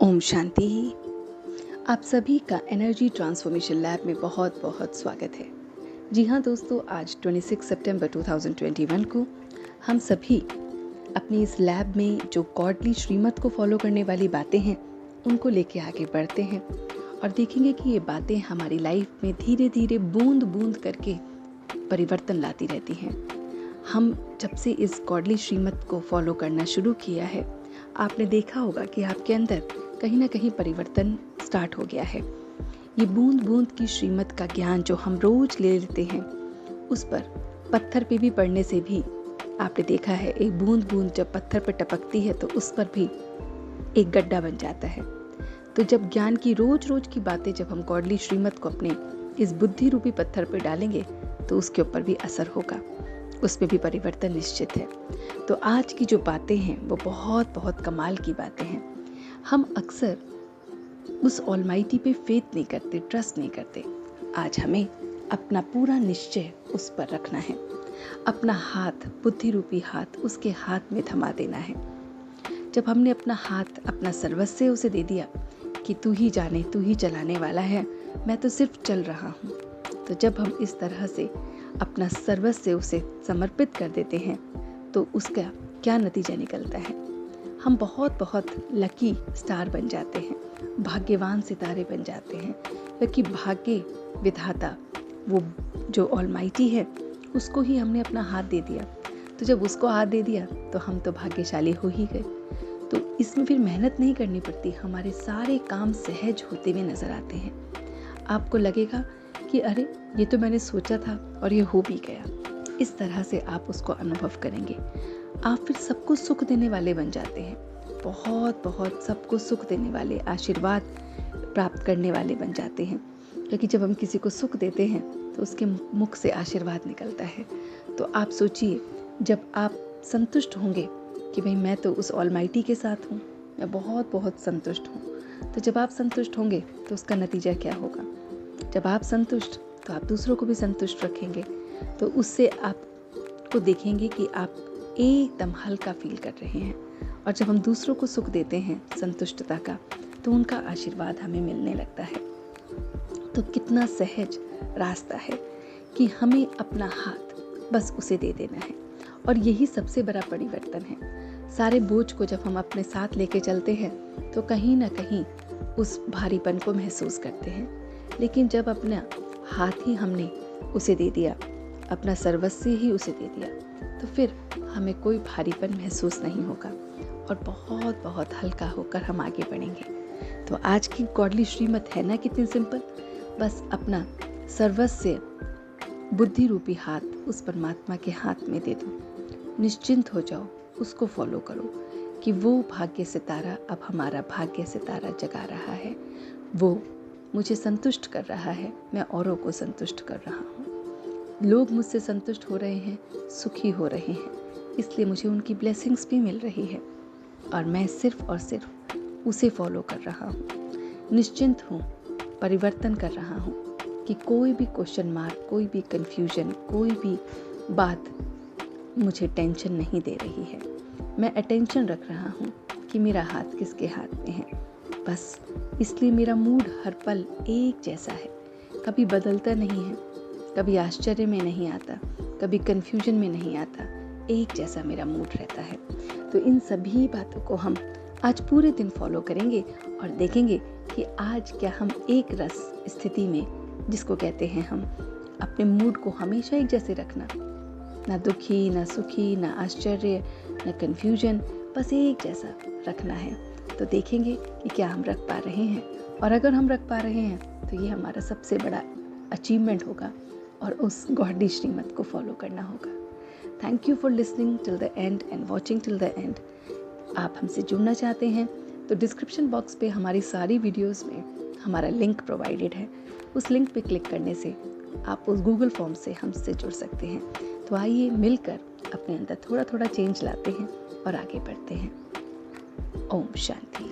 ओम शांति। आप सभी का एनर्जी ट्रांसफॉर्मेशन लैब में बहुत बहुत स्वागत है। जी हाँ दोस्तों, आज 26 सितंबर 2021 को हम सभी अपनी इस लैब में जो गॉडली श्रीमत को फॉलो करने वाली बातें हैं उनको लेके आगे बढ़ते हैं और देखेंगे कि ये बातें हमारी लाइफ में धीरे धीरे बूंद बूंद करके परिवर्तन लाती रहती हैं। हम जब से इस गॉडली श्रीमत को फॉलो करना शुरू किया है, आपने देखा होगा कि आपके अंदर कहीं ना कहीं परिवर्तन स्टार्ट हो गया है। ये बूंद बूंद की श्रीमत का ज्ञान जो हम रोज ले लेते हैं, उस पर पत्थर पे भी पड़ने से भी आपने देखा है, एक बूंद बूंद जब पत्थर पर टपकती है तो उस पर भी एक गड्ढा बन जाता है। तो जब ज्ञान की रोज रोज की बातें जब हम गॉडली श्रीमत को अपने इस बुद्धि रूपी पत्थर पर डालेंगे तो उसके ऊपर भी असर होगा, उसमें भी परिवर्तन निश्चित है। तो आज की जो बातें हैं वो बहुत बहुत कमाल की बातें हैं। हम अक्सर उस ऑलमाइटी पे फेथ नहीं करते, ट्रस्ट नहीं करते। आज हमें अपना पूरा निश्चय उस पर रखना है, अपना हाथ, बुद्धि रूपी हाथ उसके हाथ में थमा देना है। जब हमने अपना हाथ, अपना सर्वस्व उसे दे दिया कि तू ही जाने, तू ही चलाने वाला है, मैं तो सिर्फ चल रहा हूँ, तो जब हम इस तरह से अपना सर्वस्व उसे समर्पित कर देते हैं तो उसका क्या नतीजा निकलता है? हम बहुत बहुत लकी स्टार बन जाते हैं, भाग्यवान सितारे बन जाते हैं, क्योंकि भाग्य विधाता वो जो ऑलमाइटी है उसको ही हमने अपना हाथ दे दिया। तो जब उसको हाथ दे दिया तो हम तो भाग्यशाली हो ही गए। तो इसमें फिर मेहनत नहीं करनी पड़ती, हमारे सारे काम सहज होते हुए नजर आते हैं। आपको लगेगा कि अरे ये तो मैंने सोचा था और ये हो भी गया। इस तरह से आप उसको अनुभव करेंगे। आप फिर सबको सुख देने वाले बन जाते हैं, बहुत बहुत सबको सुख देने वाले, आशीर्वाद प्राप्त करने वाले बन जाते हैं। क्योंकि जब हम किसी को सुख देते हैं तो उसके मुख से आशीर्वाद निकलता है। तो आप सोचिए, जब आप संतुष्ट होंगे कि भाई मैं तो उस ऑलमाइटी के साथ हूँ, मैं बहुत बहुत संतुष्ट हूँ, तो जब आप संतुष्ट होंगे तो उसका नतीजा क्या होगा? जब आप संतुष्ट, तो आप दूसरों को भी संतुष्ट रखेंगे। तो उससे आपको देखेंगे कि आप एकदम हल्का फील कर रहे हैं। और जब हम दूसरों को सुख देते हैं संतुष्टता का, तो उनका आशीर्वाद हमें मिलने लगता है। तो कितना सहज रास्ता है कि हमें अपना हाथ बस उसे दे देना है। और यही सबसे बड़ा परिवर्तन है। सारे बोझ को जब हम अपने साथ लेके चलते हैं तो कहीं ना कहीं उस भारीपन को महसूस करते हैं। लेकिन जब अपना हाथ ही हमने उसे दे दिया, अपना सर्वस्व ही उसे दे दिया, तो फिर हमें कोई भारीपन महसूस नहीं होगा और बहुत बहुत हल्का होकर हम आगे बढ़ेंगे। तो आज की गॉडली श्रीमत है ना कितनी सिंपल। बस अपना सर्वस्व बुद्धि रूपी हाथ उस परमात्मा के हाथ में दे दो, निश्चिंत हो जाओ, उसको फॉलो करो कि वो भाग्य सितारा अब हमारा भाग्य सितारा जगा रहा है, वो मुझे संतुष्ट कर रहा है, मैं औरों को संतुष्ट कर रहा हूँ। लोग मुझसे संतुष्ट हो रहे हैं, सुखी हो रहे हैं, इसलिए मुझे उनकी ब्लेसिंग्स भी मिल रही है और मैं सिर्फ और सिर्फ उसे फॉलो कर रहा हूँ। निश्चिंत हूँ, परिवर्तन कर रहा हूँ कि कोई भी क्वेश्चन मार्क, कोई भी कंफ्यूजन, कोई भी बात मुझे टेंशन नहीं दे रही है। मैं अटेंशन रख रहा हूँ कि मेरा हाथ किसके हाथ में है। बस इसलिए मेरा मूड हर पल एक जैसा है, कभी बदलता नहीं है, कभी आश्चर्य में नहीं आता, कभी कंफ्यूजन में नहीं आता, एक जैसा मेरा मूड रहता है। तो इन सभी बातों को हम आज पूरे दिन फॉलो करेंगे और देखेंगे कि आज क्या हम एक रस स्थिति में, जिसको कहते हैं हम अपने मूड को हमेशा एक जैसे रखना, ना दुखी, ना सुखी, ना आश्चर्य, ना कंफ्यूजन, बस एक जैसा रखना है। तो देखेंगे कि क्या हम रख पा रहे हैं। और अगर हम रख पा रहे हैं तो ये हमारा सबसे बड़ा अचीवमेंट होगा और उस गॉडली श्रीमत को फॉलो करना होगा। Thank you for listening till the end and watching till the end. आप हमसे जुड़ना चाहते हैं तो डिस्क्रिप्शन बॉक्स पे हमारी सारी वीडियोस में हमारा लिंक प्रोवाइडेड है। उस लिंक पे क्लिक करने से आप उस गूगल फॉर्म से हमसे जुड़ सकते हैं। तो आइए मिलकर अपने अंदर थोड़ा थोड़ा चेंज लाते हैं और आगे बढ़ते हैं। ओम शांति।